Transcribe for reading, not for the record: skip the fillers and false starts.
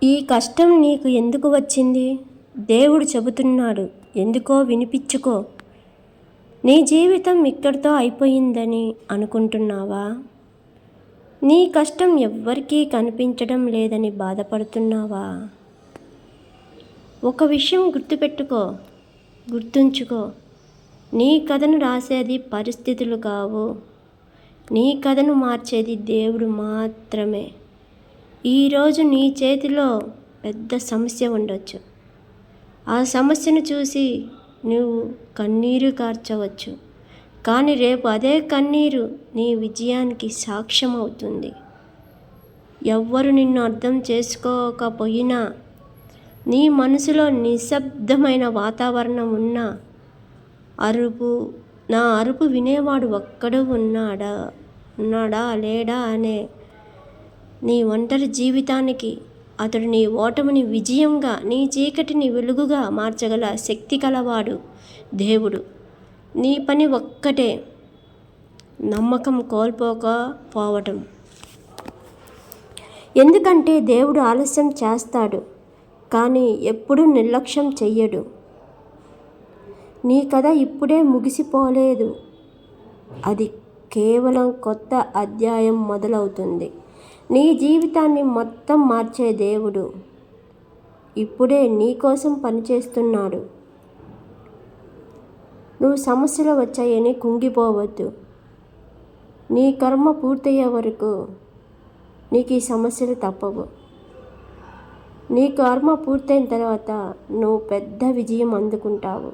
ఈ కష్టం నీకు ఎందుకు వచ్చింది? దేవుడు చెబుతున్నాడు, ఎందుకో వినిపించుకో. నీ జీవితం ఇక్కడితో అయిపోయిందని అనుకుంటున్నావా? నీ కష్టం ఎవ్వరికీ కనిపించడం లేదని బాధపడుతున్నావా? ఒక విషయం గుర్తుంచుకో. నీ కథను రాసేది పరిస్థితులు కావు, నీ కథను మార్చేది దేవుడు మాత్రమే. ఈరోజు నీ చేతిలో పెద్ద సమస్య ఉండొచ్చు. ఆ సమస్యను చూసి నువ్వు కన్నీరు కార్చవచ్చు, కానీ రేపు అదే కన్నీరు నీ విజయానికి సాక్ష్యం అవుతుంది. ఎవ్వరు నిన్ను అర్థం చేసుకోకపోయినా, నీ మనసులో నిశ్శబ్దమైన వాతావరణం ఉన్నా, నా అరుపు వినేవాడు ఒక్కడు ఉన్నాడా లేడా అనే నీ ఒంటరి జీవితానికి అతడు నీ ఓటమిని విజయంగా, నీ చీకటిని వెలుగుగా మార్చగల శక్తి కలవాడు దేవుడు. నీ పని ఒక్కటే, నమ్మకం కోల్పోకపోవటం. ఎందుకంటే దేవుడు ఆలస్యం చేస్తాడు, కానీ ఎప్పుడూ నిర్లక్ష్యం చెయ్యడు. నీ కథ ఇప్పుడే ముగిసిపోలేదు, అది కేవలం కొత్త అధ్యాయం మొదలవుతుంది. నీ జీవితాన్ని మొత్తం మార్చే దేవుడు ఇప్పుడే నీ కోసం పనిచేస్తున్నాడు. నువ్వు సమస్యలు వచ్చాయని కుంగిపోవద్దు. నీ కర్మ పూర్తయ్యే వరకు నీకు ఈ సమస్యలు తప్పవు. నీ కర్మ పూర్తయిన తర్వాత నువ్వు పెద్ద విజయం అందుకుంటావు.